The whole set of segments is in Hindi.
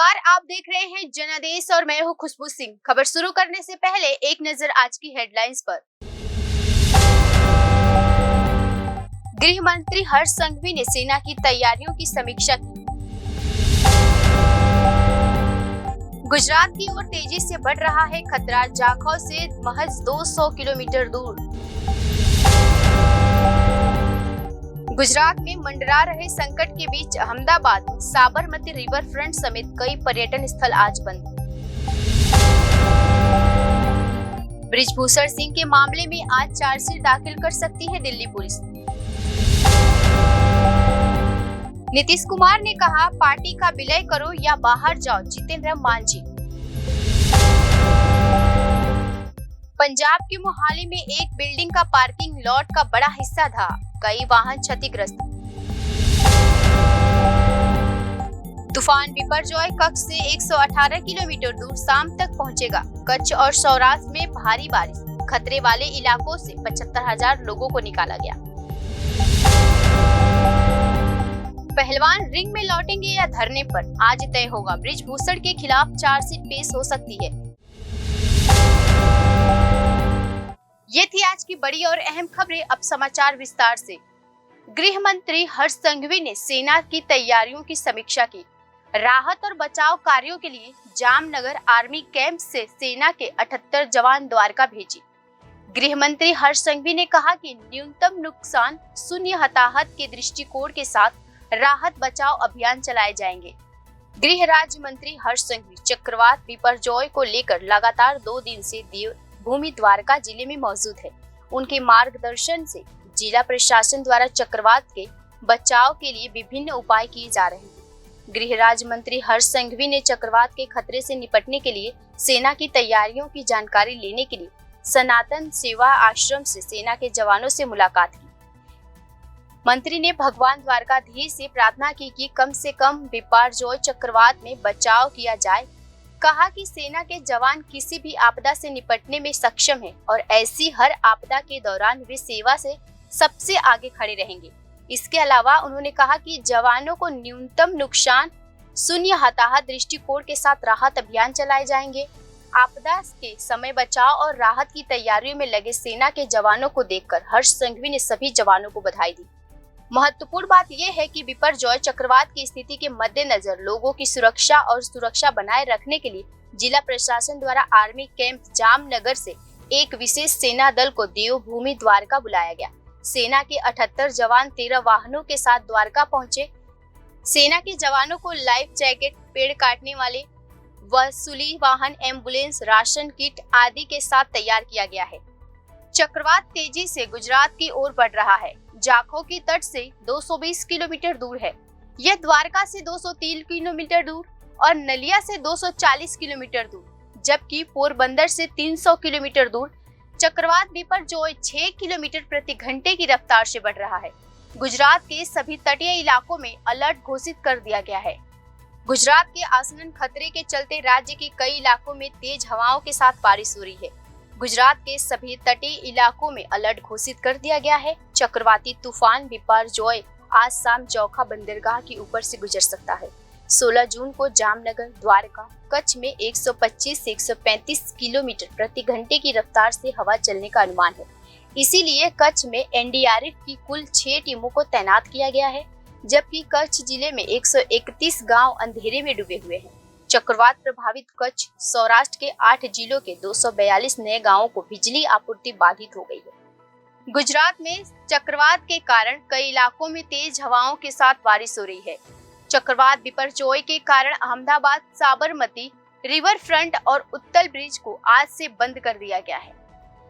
नमस्कार, आप देख रहे हैं जनादेश और मैं हूं खुशबू सिंह। खबर शुरू करने से पहले एक नजर आज की हेडलाइंस पर। गृह मंत्री हर्ष संघवी ने सेना की तैयारियों की समीक्षा की। गुजरात की ओर तेजी से बढ़ रहा है खतरा, जाखौ से महज 200 किलोमीटर दूर। गुजरात में मंडरा रहे संकट के बीच अहमदाबाद में साबरमती रिवर फ्रंट समेत कई पर्यटन स्थल आज बंद। बृजभूषण सिंह के मामले में आज चार्जशीट दाखिल कर सकती है दिल्ली पुलिस। नीतीश कुमार ने कहा, पार्टी का विलय करो या बाहर जाओ, जितेंद्र मांझी। पंजाब के मोहाली में एक बिल्डिंग का पार्किंग लॉट का बड़ा हिस्सा था, कई वाहन क्षतिग्रस्त। तूफान बिपरजॉय कच्छ से 118 किलोमीटर दूर शाम तक पहुंचेगा। कच्छ और सौराष्ट्र में भारी बारिश, खतरे वाले इलाकों से 75,000 लोगों को निकाला गया। पहलवान रिंग में लौटेंगे या धरने पर, आज तय होगा। बृजभूषण के खिलाफ चार्जशीट पेश हो सकती है। ये थी आज की बड़ी और अहम खबरें। अब समाचार विस्तार से। गृह मंत्री हर्ष संघवी ने सेना की तैयारियों की समीक्षा की। राहत और बचाव कार्यों के लिए जामनगर आर्मी कैंप से सेना के 78 जवान द्वारका भेजी। गृह मंत्री हर्ष संघवी ने कहा कि न्यूनतम नुकसान शून्य हताहत के दृष्टिकोण के साथ राहत बचाव अभियान चलाए जाएंगे। गृह राज्य मंत्री हर्ष संघवी चक्रवात बिपरजॉय को लेकर लगातार 2 दिन से देवभूमि द्वारका जिले में मौजूद है। उनके मार्गदर्शन से जिला प्रशासन द्वारा चक्रवात के बचाव के लिए विभिन्न उपाय किए जा रहे हैं। गृह राज्य मंत्री हर्ष संघवी ने चक्रवात के खतरे से निपटने के लिए सेना की तैयारियों की जानकारी लेने के लिए सनातन सेवा आश्रम से सेना के जवानों से मुलाकात की। मंत्री ने भगवान द्वारकाधीश से प्रार्थना की कि कम से कम बिपरजॉय चक्रवात में बचाव किया जाए। कहा कि सेना के जवान किसी भी आपदा से निपटने में सक्षम हैं और ऐसी हर आपदा के दौरान वे सेवा से सबसे आगे खड़े रहेंगे। इसके अलावा उन्होंने कहा कि जवानों को न्यूनतम नुकसान शून्य हताहत दृष्टिकोण के साथ राहत अभियान चलाए जाएंगे। आपदा के समय बचाव और राहत की तैयारियों में लगे सेना के जवानों को देखकर हर्ष संघवी ने सभी जवानों को बधाई दी। महत्वपूर्ण बात यह है कि बिपरजॉय चक्रवात की स्थिति के मद्देनजर लोगों की सुरक्षा बनाए रखने के लिए जिला प्रशासन द्वारा आर्मी कैंप जामनगर से एक विशेष सेना दल को देवभूमि द्वारका बुलाया गया। सेना के 78 जवान 13 वाहनों के साथ द्वारका पहुंचे। सेना के जवानों को लाइफ जैकेट, पेड़ काटने वाले वसूली वाहन, एम्बुलेंस, राशन किट आदि के साथ तैयार किया गया है। चक्रवात तेजी से गुजरात की ओर बढ़ रहा है। जाखौ की तट से 220 किलोमीटर दूर है। यह द्वारका से 203 किलोमीटर दूर और नलिया से 240 किलोमीटर दूर, जबकि पोरबंदर से 300 किलोमीटर दूर। चक्रवात बिपरजॉय 6 किलोमीटर प्रति घंटे की रफ्तार से बढ़ रहा है। गुजरात के सभी तटीय इलाकों में अलर्ट घोषित कर दिया गया है। गुजरात के आसन्न खतरे के चलते राज्य के कई इलाकों में तेज हवाओं के साथ बारिश हो रही है। गुजरात के सभी तटीय इलाकों में अलर्ट घोषित कर दिया गया है। चक्रवाती तूफान बिपरजॉय आज शाम चौखा बंदरगाह के ऊपर से गुजर सकता है। 16 जून को जामनगर, द्वारका, कच्छ में 125 से 135 किलोमीटर प्रति घंटे की रफ्तार से हवा चलने का अनुमान है। इसीलिए कच्छ में एनडीआरएफ की कुल 6 टीमों को तैनात किया गया है, जबकि कच्छ जिले में 131 गांव अंधेरे में डूबे हुए हैं। चक्रवात प्रभावित कच्छ, सौराष्ट्र के 8 जिलों के 242 नए गांवों को बिजली आपूर्ति बाधित हो गई है। गुजरात में चक्रवात के कारण कई इलाकों में तेज हवाओं के साथ बारिश हो रही है। चक्रवात बिपरजॉय के कारण अहमदाबाद साबरमती रिवर फ्रंट और उत्तल ब्रिज को आज से बंद कर दिया गया है।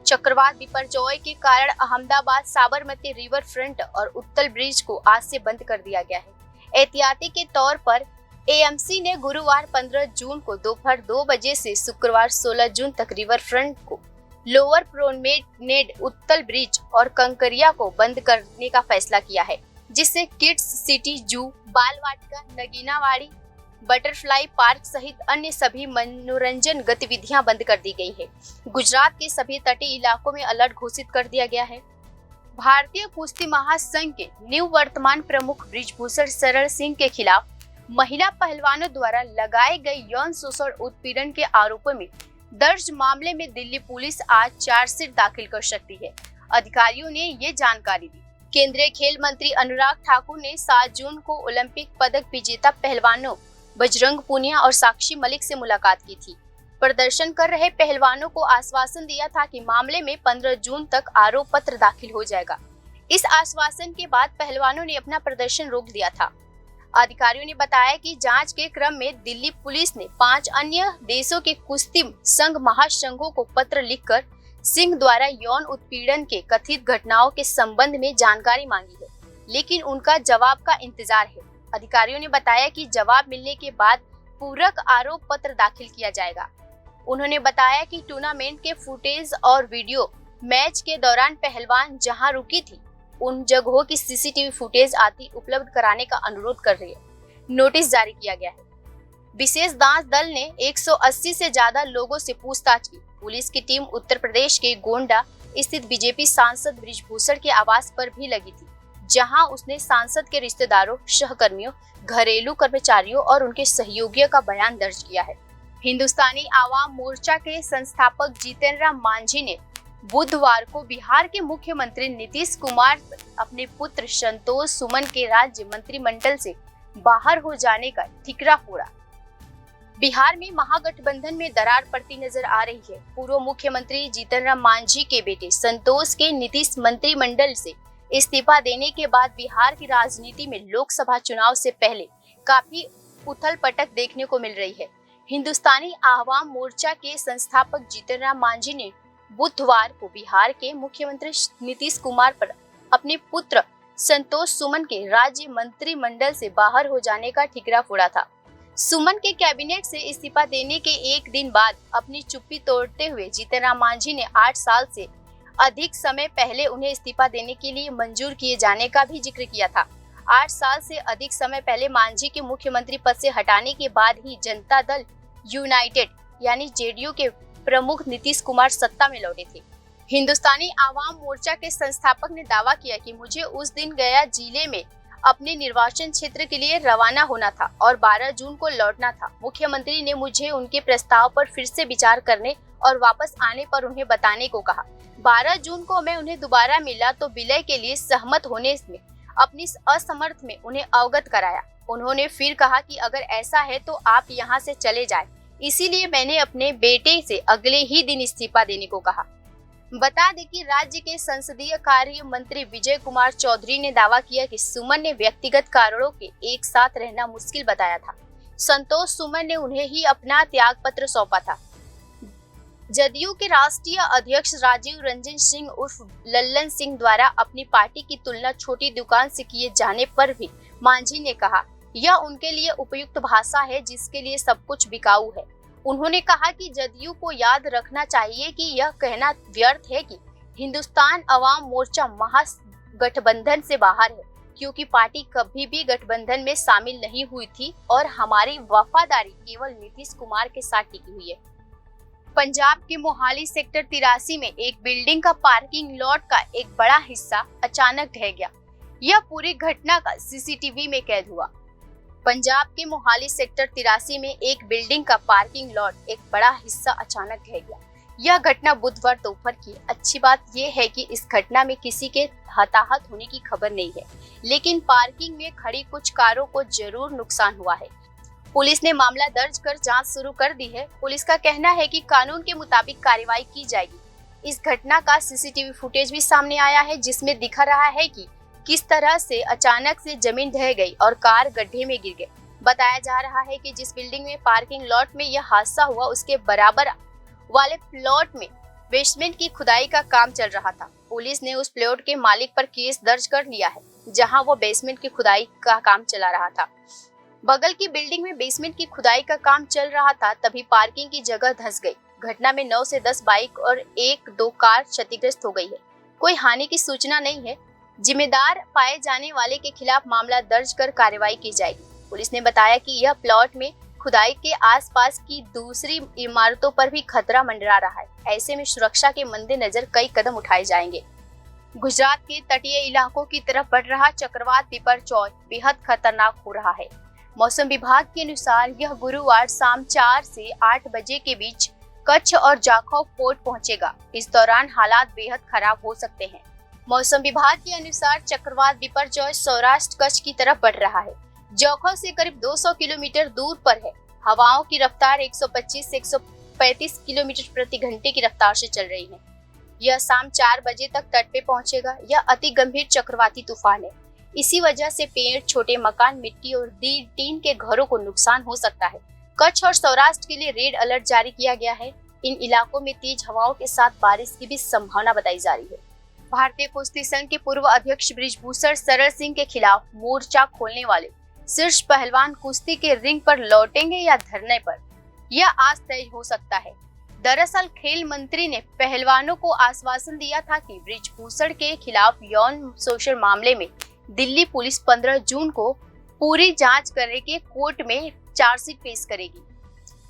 चक्रवात बिपरजॉय के कारण अहमदाबाद साबरमती रिवर फ्रंट और उत्तल ब्रिज को आज से बंद कर दिया गया है। एहतियाती के तौर पर एएमसी ने गुरुवार 15 जून को दोपहर 2 बजे से शुक्रवार 16 जून तक रिवर फ्रंट को, लोअर प्रोमेनेड, उत्तल ब्रिज और कंकरिया को बंद करने का फैसला किया है, जिससे किड्स सिटी, जू, बाल वाटिका, नगीनावाड़ी, बटरफ्लाई पार्क सहित अन्य सभी मनोरंजन गतिविधियां बंद कर दी गई है। गुजरात के सभी तटीय इलाकों में अलर्ट घोषित कर दिया गया है। भारतीय कुश्ती महासंघ के निवर्तमान प्रमुख बृजभूषण शरण सिंह के खिलाफ महिला पहलवानों द्वारा लगाए गए यौन शोषण उत्पीड़न के आरोपों में दर्ज मामले में दिल्ली पुलिस आज चार्जशीट दाखिल कर सकती है। अधिकारियों ने ये जानकारी दी। केंद्रीय खेल मंत्री अनुराग ठाकुर ने 7 जून को ओलंपिक पदक विजेता पहलवानों बजरंग पूनिया और साक्षी मलिक से मुलाकात की थी। प्रदर्शन कर रहे पहलवानों को आश्वासन दिया था कि मामले में 15 जून तक आरोप पत्र दाखिल हो जाएगा। इस आश्वासन के बाद पहलवानों ने अपना प्रदर्शन रोक दिया था। अधिकारियों ने बताया कि जांच के क्रम में दिल्ली पुलिस ने 5 अन्य देशों के कुश्ती संघ महासंघों को पत्र लिखकर सिंह द्वारा यौन उत्पीड़न के कथित घटनाओं के संबंध में जानकारी मांगी है, लेकिन उनका जवाब का इंतजार है। अधिकारियों ने बताया कि जवाब मिलने के बाद पूरक आरोप पत्र दाखिल किया जाएगा। उन्होंने बताया कि टूर्नामेंट के फुटेज और वीडियो मैच के दौरान पहलवान जहां रुकी थी उन जगहों की सीसीटीवी फुटेज आदि उपलब्ध कराने का अनुरोध कर रही है। नोटिस जारी किया गया है। विशेष जांच दल ने 180 से ज्यादा लोगों से पूछताछ की। पुलिस की टीम उत्तर प्रदेश के गोंडा स्थित बीजेपी सांसद बृजभूषण के आवास पर भी लगी थी, जहां उसने सांसद के रिश्तेदारों, सहकर्मियों, घरेलू कर्मचारियों और उनके सहयोगियों का बयान दर्ज किया है। हिंदुस्तानी आवाम मोर्चा के संस्थापक जीतन राम मांझी ने बुधवार को बिहार के मुख्यमंत्री नीतीश कुमार अपने पुत्र संतोष सुमन के राज्य मंत्रिमंडल से बाहर हो जाने का ठिकरा फोड़ा। बिहार में महागठबंधन में दरार पड़ती नजर आ रही है। पूर्व मुख्यमंत्री जीतन राम मांझी के बेटे संतोष के नीतीश मंत्रिमंडल से इस्तीफा देने के बाद बिहार की राजनीति में लोकसभा चुनाव से पहले काफी उथल पटक देखने को मिल रही है। हिंदुस्तानी आवाम मोर्चा के संस्थापक जीतन राम मांझी ने बुधवार को बिहार के मुख्यमंत्री नीतीश कुमार पर अपने पुत्र संतोष सुमन के राज्य मंत्रिमंडल से बाहर हो जाने का ठिकरा फोड़ा था। सुमन के कैबिनेट से इस्तीफा देने के एक दिन बाद अपनी चुप्पी तोड़ते हुए जीतन राम मांझी ने 8 साल से अधिक समय पहले उन्हें इस्तीफा देने के लिए मंजूर किए जाने का भी जिक्र किया था। 8 साल से अधिक समय पहले मांझी के मुख्यमंत्री पद से हटाने के बाद ही जनता दल यूनाइटेड यानी जेडीयू के प्रमुख नीतीश कुमार सत्ता में लौटे थे। हिंदुस्तानी आवाम मोर्चा के संस्थापक ने दावा किया कि मुझे उस दिन गया जिले में अपने निर्वाचन क्षेत्र के लिए रवाना होना था और 12 जून को लौटना था। मुख्यमंत्री ने मुझे उनके प्रस्ताव पर फिर से विचार करने और वापस आने पर उन्हें बताने को कहा। 12 जून को मैं उन्हें दोबारा मिला तो विलय के लिए सहमत होने में अपनी असमर्थ में उन्हें अवगत कराया। उन्होंने फिर कहा कि अगर ऐसा है तो आप यहाँ से चले जाएं। इसीलिए मैंने अपने बेटे से अगले ही दिन इस्तीफा देने को कहा। बता दें कि राज्य के संसदीय कार्य मंत्री विजय कुमार चौधरी ने दावा किया कि सुमन ने व्यक्तिगत कारणों के एक साथ रहना मुश्किल बताया था। संतोष सुमन ने उन्हें ही अपना त्याग पत्र सौंपा था। जदयू के राष्ट्रीय अध्यक्ष राजीव रंजन सिंह उर्फ लल्लन सिंह द्वारा अपनी पार्टी की तुलना छोटी दुकान से किए जाने पर भी मांझी ने कहा, यह उनके लिए उपयुक्त भाषा है जिसके लिए सब कुछ बिकाऊ है। उन्होंने कहा कि जदयू को याद रखना चाहिए कि यह कहना व्यर्थ है कि हिंदुस्तान अवाम मोर्चा महागठबंधन से बाहर है, क्योंकि पार्टी कभी भी गठबंधन में शामिल नहीं हुई थी और हमारी वफादारी केवल नीतीश कुमार के साथ टिकी हुई है। पंजाब के मोहाली सेक्टर 83 में एक बिल्डिंग का पार्किंग लॉट का एक बड़ा हिस्सा अचानक ढह गया। यह पूरी घटना का सीसीटीवी में कैद हुआ। पंजाब के मोहाली सेक्टर 83 में एक बिल्डिंग का पार्किंग लॉट एक बड़ा हिस्सा अचानक ढह गया। यह घटना बुधवार दोपहर की। अच्छी बात यह है कि इस घटना में किसी के हताहत होने की खबर नहीं है, लेकिन पार्किंग में खड़ी कुछ कारों को जरूर नुकसान हुआ है। पुलिस ने मामला दर्ज कर जांच शुरू कर दी है। पुलिस का कहना है कि कानून के मुताबिक कार्रवाई की जाएगी। इस घटना का सीसीटीवी फुटेज भी सामने आया है, जिसमें दिखा रहा है कि किस तरह से अचानक से जमीन ढह गई और कार गड्ढे में गिर गई। बताया जा रहा है कि जिस बिल्डिंग में पार्किंग लॉट में यह हादसा हुआ उसके बराबर वाले प्लॉट में बेसमेंट की खुदाई का काम चल रहा था। पुलिस ने उस प्लॉट के मालिक पर केस दर्ज कर लिया है, जहां वो बेसमेंट की खुदाई का काम चला रहा था। बगल की बिल्डिंग में बेसमेंट की खुदाई का काम चल रहा था, तभी पार्किंग की जगह धंस गई। घटना में 9 से 10 बाइक और 1-2 कार क्षतिग्रस्त हो गई है। कोई हानि की सूचना नहीं है। जिम्मेदार पाए जाने वाले के खिलाफ मामला दर्ज कर कार्रवाई की जाएगी। पुलिस ने बताया कि यह प्लॉट में खुदाई के आसपास की दूसरी इमारतों पर भी खतरा मंडरा रहा है। ऐसे में सुरक्षा के मद्देनजर कई कदम उठाए जाएंगे। गुजरात के तटीय इलाकों की तरफ बढ़ रहा चक्रवात बिपरजॉय बेहद खतरनाक हो रहा है। मौसम विभाग के अनुसार यह गुरुवार शाम 4 से 8 बजे के बीच कच्छ और जाखौ पोर्ट पहुंचेगा। इस दौरान हालात बेहद खराब हो सकते हैं। मौसम विभाग के अनुसार चक्रवात बिपरजॉय सौराष्ट्र कच्छ की तरफ बढ़ रहा है। जाखौ से करीब 200 किलोमीटर दूर पर है। हवाओं की रफ्तार 125 से 135 किलोमीटर प्रति घंटे की रफ्तार से चल रही है। यह शाम 4 बजे तक तट पे पहुंचेगा। यह अति गंभीर चक्रवाती तूफान है। इसी वजह से पेड़, छोटे मकान, मिट्टी और टीन के घरों को नुकसान हो सकता है। कच्छ और सौराष्ट्र के लिए रेड अलर्ट जारी किया गया है। इन इलाकों में तेज हवाओं के साथ बारिश की भी संभावना बताई जा रही है। भारतीय कुश्ती संघ के पूर्व अध्यक्ष बृजभूषण शरण सिंह के खिलाफ मोर्चा खोलने वाले शीर्ष पहलवान कुश्ती के रिंग पर लौटेंगे या धरने पर, यह आज तय हो सकता है। दरअसल खेल मंत्री ने पहलवानों को आश्वासन दिया था कि बृजभूषण के खिलाफ यौन शोषण मामले में दिल्ली पुलिस 15 जून को पूरी जांच करके कोर्ट में चार्जशीट पेश करेगी।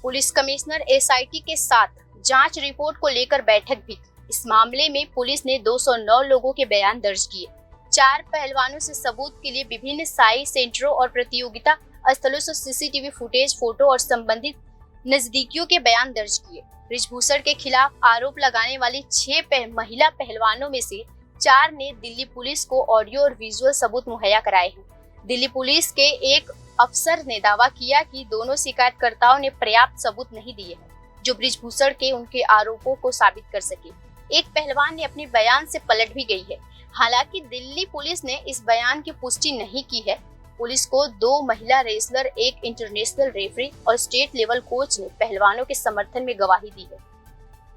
पुलिस कमिश्नर एसआईटी के साथ जांच रिपोर्ट को लेकर बैठक भी की। इस मामले में पुलिस ने 209 लोगों के बयान दर्ज किए। 4 पहलवानों से सबूत के लिए विभिन्न साई सेंटरों और प्रतियोगिता स्थलों से सीसीटीवी फुटेज, फोटो और संबंधित नजदीकियों के बयान दर्ज किए। बृजभूषण के खिलाफ आरोप लगाने वाली 6 महिला पहलवानों में से 4 ने दिल्ली पुलिस को ऑडियो और विजुअल सबूत मुहैया कराए हैं। दिल्ली पुलिस के एक अफसर ने दावा किया कि दोनों शिकायतकर्ताओं ने पर्याप्त सबूत नहीं दिए हैं जो बृजभूषण के उनके आरोपों को साबित कर सके। एक पहलवान ने अपने बयान से पलट भी गई है। हालांकि दिल्ली पुलिस ने इस बयान की पुष्टि नहीं की है। पुलिस को 2 महिला रेसलर, एक इंटरनेशनल रेफरी और स्टेट लेवल कोच ने पहलवानों के समर्थन में गवाही दी है।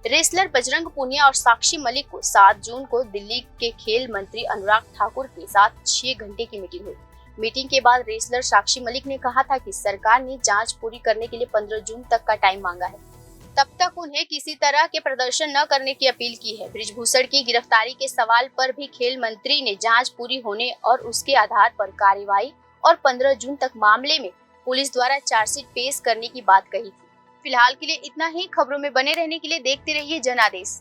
रेसलर बजरंग पुनिया और साक्षी मलिक को 7 जून को दिल्ली के खेल मंत्री अनुराग ठाकुर के साथ 6 घंटे की मीटिंग हुई। मीटिंग के बाद रेसलर साक्षी मलिक ने कहा था कि सरकार ने जांच पूरी करने के लिए 15 जून तक का टाइम मांगा है। तब तक उन्हें किसी तरह के प्रदर्शन न करने की अपील की है। बृजभूषण की गिरफ्तारी के सवाल पर भी खेल मंत्री ने जांच पूरी होने और उसके आधार पर कार्रवाई और 15 जून तक मामले में पुलिस द्वारा चार्जशीट पेश करने की बात कही थी। फिलहाल के लिए इतना ही। खबरों में बने रहने के लिए देखते रहिए जनादेश।